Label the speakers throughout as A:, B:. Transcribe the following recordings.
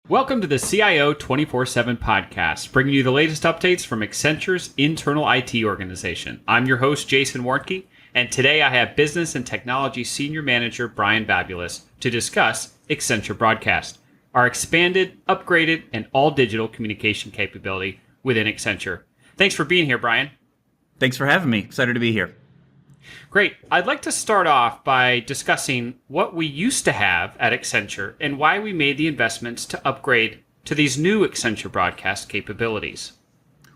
A: Welcome to the CIO 24/7 podcast, bringing you the latest updates from Accenture's internal IT organization. I'm your host, Jason Warnke, and today I have Business and Technology Senior Manager Brian Vabulas to discuss Accenture Broadcast, our expanded, upgraded, and all-digital communication capability within Accenture. Thanks for being here, Brian.
B: Thanks for having me. Excited to be here.
A: Great. I'd like to start off by discussing what we used to have at Accenture and why we made the investments to upgrade to these new Accenture Broadcast capabilities.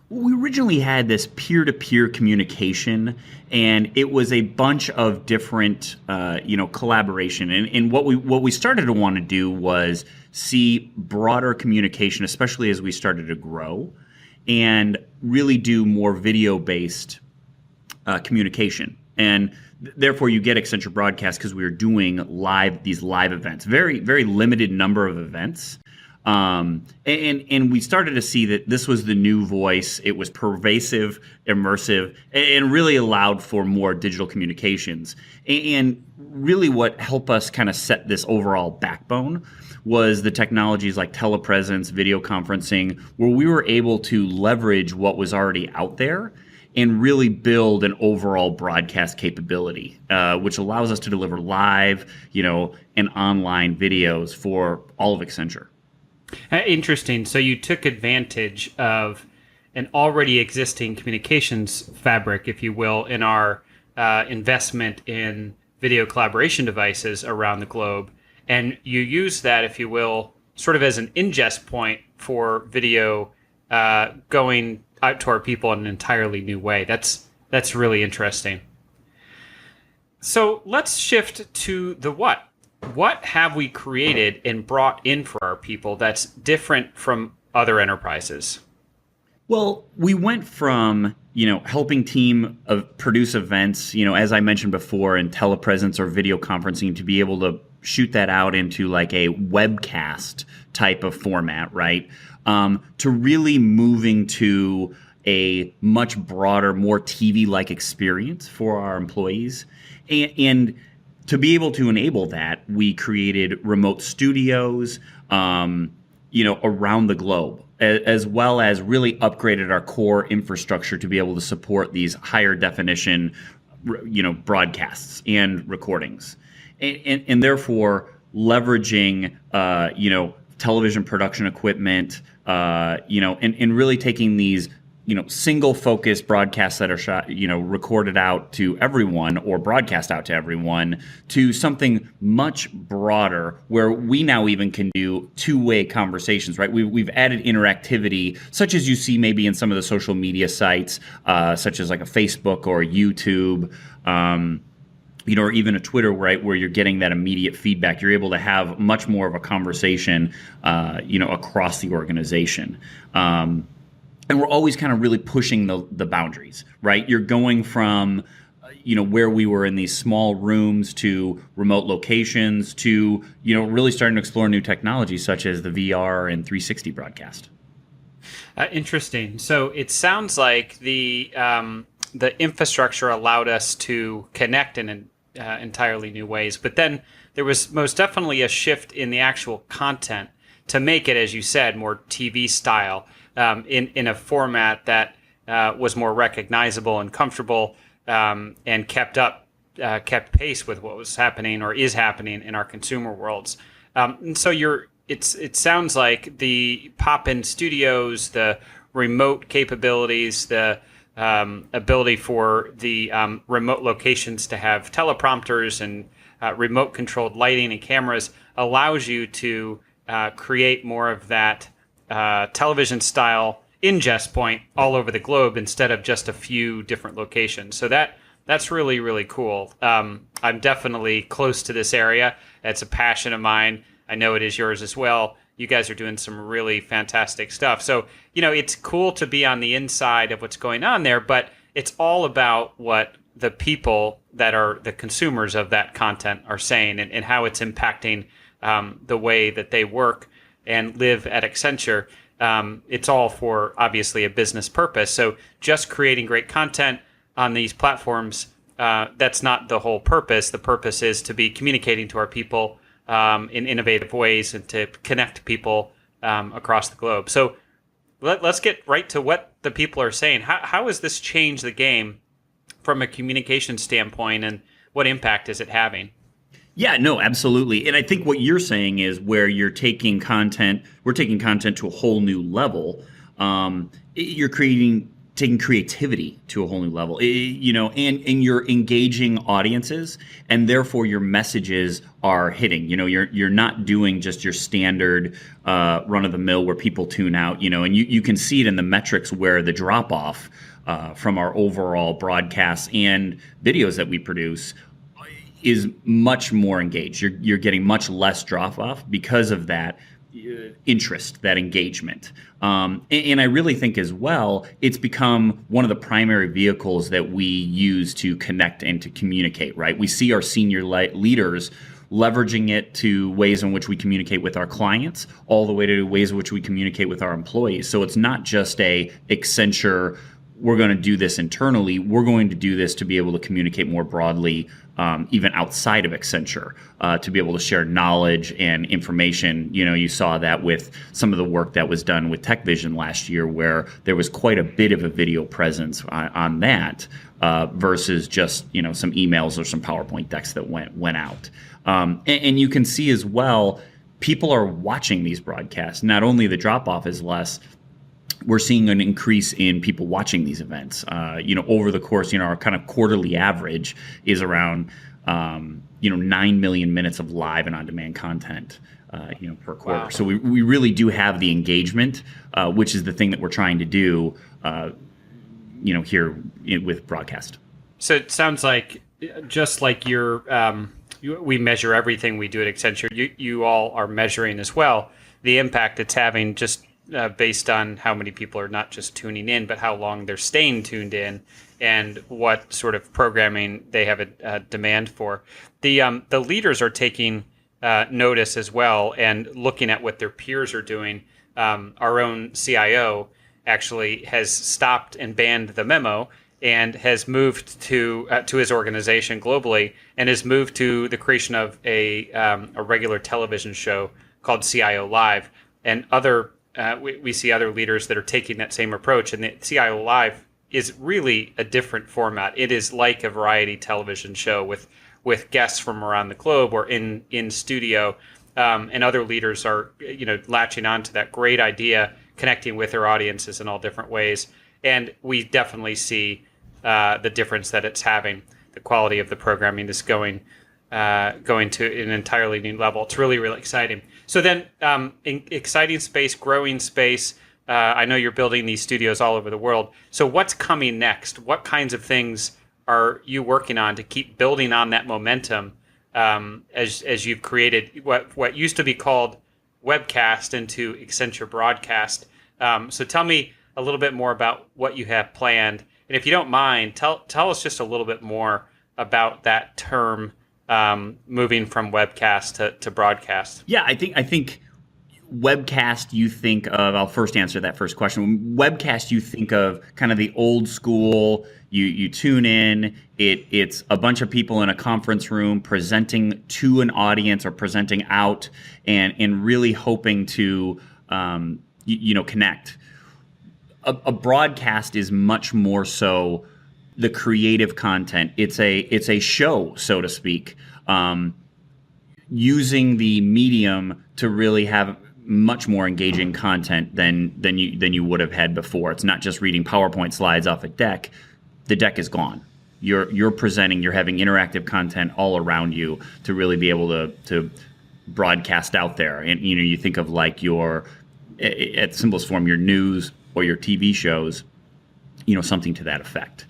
B: Well, we originally had this peer-to-peer communication, and it was a bunch of different, collaboration. And what we started to want to do was see broader communication, especially as we started to grow, and really do more video-based communication. And therefore, you get Accenture Broadcast because we were doing these live events, very, very limited number of events. And we started to see that this was the new voice. It was pervasive, immersive, and really allowed for more digital communications. And really what helped us kind of set this overall backbone was the technologies like telepresence, video conferencing, where we were able to leverage what was already out there and really build an overall broadcast capability, which allows us to deliver live, and online videos for all of Accenture.
A: Interesting. So you took advantage of an already existing communications fabric, if you will, in our investment in video collaboration devices around the globe. And you use that, if you will, sort of as an ingest point for video going out to our people in an entirely new way. That's really interesting. So let's shift to the what. What have we created and brought in for our people that's different from other enterprises?
B: Well, we went from, helping team produce events, as I mentioned before, in telepresence or video conferencing, to be able to shoot that out into like a webcast type of format, right? To really moving to a much broader, more TV-like experience for our employees. And to be able to enable that, we created remote studios, around the globe, as well as really upgraded our core infrastructure to be able to support these higher definition, broadcasts and recordings. And therefore leveraging, television production equipment, and really taking these, single focused broadcasts that are shot, recorded out to everyone or broadcast out to everyone, to something much broader where we now even can do two-way conversations, right? We've added interactivity, such as you see maybe in some of the social media sites, such as like a Facebook or a YouTube, or even a Twitter, right, where you're getting that immediate feedback. You're able to have much more of a conversation, across the organization. And we're always kind of really pushing the boundaries, right? You're going from, where we were in these small rooms to remote locations to, really starting to explore new technologies such as the VR and 360 broadcast.
A: Interesting. So it sounds like the infrastructure allowed us to connect in entirely new ways, but then there was most definitely a shift in the actual content to make it, as you said, more TV style, in a format that was more recognizable and comfortable, and kept pace with what was happening or is happening in our consumer worlds. And so it sounds like the pop-in studios, the remote capabilities, the ability for the remote locations to have teleprompters and remote controlled lighting and cameras allows you to create more of that television style ingest point all over the globe instead of just a few different locations. So that's really, really cool. I'm definitely close to this area. It's a passion of mine. I know it is yours as well. You guys are doing some really fantastic stuff. So, it's cool to be on the inside of what's going on there, but it's all about what the people that are the consumers of that content are saying and how it's impacting the way that they work and live at Accenture. It's all for, obviously, a business purpose. So just creating great content on these platforms, that's not the whole purpose. The purpose is to be communicating to our people in innovative ways and to connect people across the globe. So let's get right to what the people are saying. How has this changed the game from a communication standpoint, and what impact is it having?
B: Yeah, no, absolutely. And I think what you're saying is where we're taking content to a whole new level. You're taking creativity to a whole new level, and you're engaging audiences, and therefore your messages are hitting. You're not doing just your standard run of the mill where people tune out, and you can see it in the metrics where the drop off from our overall broadcasts and videos that we produce is much more engaged. You're getting much less drop off because of that interest, that engagement. And I really think as well, it's become one of the primary vehicles that we use to connect and to communicate, right? We see our senior leaders leveraging it to ways in which we communicate with our clients, all the way to ways in which we communicate with our employees. So it's not just a Accenture, we're going to do this internally. We're going to do this to be able to communicate more broadly, even outside of Accenture, to be able to share knowledge and information. You saw that with some of the work that was done with TechVision last year, where there was quite a bit of a video presence on that versus just some emails or some PowerPoint decks that went out. And you can see as well, people are watching these broadcasts. Not only the drop off is less, we're seeing an increase in people watching these events. Over the course, our kind of quarterly average is around, 9 million minutes of live and on-demand content, per quarter.
A: Wow.
B: So we really do have the engagement, which is the thing that we're trying to do, here with broadcast.
A: So it sounds like, just like we measure everything we do at Accenture, you all are measuring as well the impact it's having, just based on how many people are not just tuning in, but how long they're staying tuned in, and what sort of programming they have a demand for. The leaders are taking notice as well, and looking at what their peers are doing. Our own CIO actually has stopped and banned the memo, and has moved to his organization globally, and has moved to the creation of a regular television show called CIO Live, and other. We see other leaders that are taking that same approach, and the CIO Live is really a different format. It is like a variety television show with guests from around the globe or in studio, and other leaders are latching on to that great idea, connecting with their audiences in all different ways, and we definitely see the difference that it's having. The quality of the programming is going to an entirely new level. It's really, really exciting. So then, exciting space, growing space. I know you're building these studios all over the world. So what's coming next? What kinds of things are you working on to keep building on that momentum as you've created what used to be called webcast into Accenture Broadcast? So tell me a little bit more about what you have planned. And if you don't mind, tell us just a little bit more about that term, moving from webcast to broadcast.
B: Yeah, I think webcast, you think of, I'll first answer that first question. Webcast, you think of kind of the old school, you tune in, it's a bunch of people in a conference room presenting to an audience or presenting out, and really hoping to connect. A broadcast is much more so the creative content. It's a show, so to speak, using the medium to really have much more engaging content than you would have had before. It's not just reading PowerPoint slides off a deck. The deck is gone. You're presenting. You're having interactive content all around you to really be able to broadcast out there. And you think of like your, at simplest form, your news or your TV shows, something to that effect.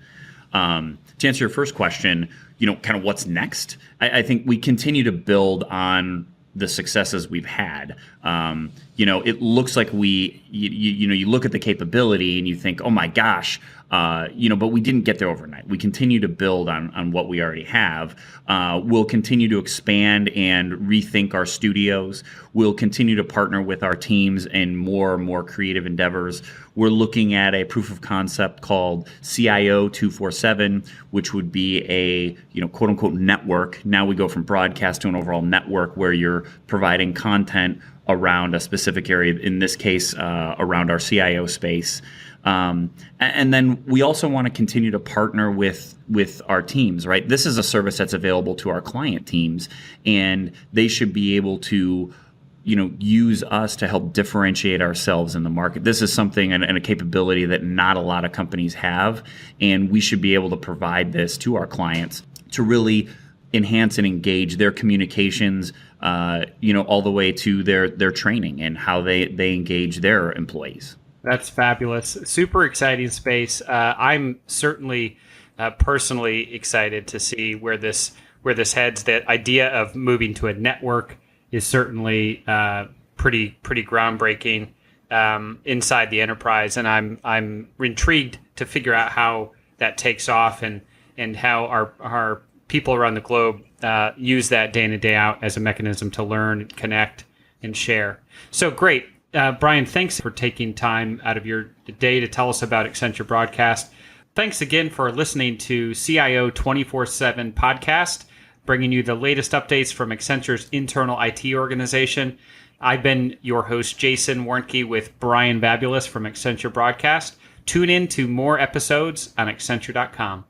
B: To answer your first question, kind of what's next? I think we continue to build on the successes we've had. It looks like you look at the capability and you think, oh my gosh, but we didn't get there overnight. We continue to build on what we already have. We'll continue to expand and rethink our studios. We'll continue to partner with our teams in more and more creative endeavors. We're looking at a proof of concept called CIO 247, which would be a quote unquote network. Now we go from broadcast to an overall network where you're providing content around a specific area, in this case, around our CIO space. And then we also want to continue to partner with our teams, right? This is a service that's available to our client teams, and they should be able to use us to help differentiate ourselves in the market. This is something and a capability that not a lot of companies have, and we should be able to provide this to our clients to really enhance and engage their communications, all the way to their training and how they engage their employees.
A: That's fabulous. Super exciting space. I'm certainly personally excited to see where this heads. That idea of moving to a network is certainly pretty groundbreaking inside the enterprise, and I'm intrigued to figure out how that takes off and how our people around the globe use that day in and day out as a mechanism to learn, connect, and share. So great. Brian, thanks for taking time out of your day to tell us about Accenture Broadcast. Thanks again for listening to CIO 24/7 podcast, bringing you the latest updates from Accenture's internal IT organization. I've been your host, Jason Warnke, with Brian Vabulas from Accenture Broadcast. Tune in to more episodes on Accenture.com.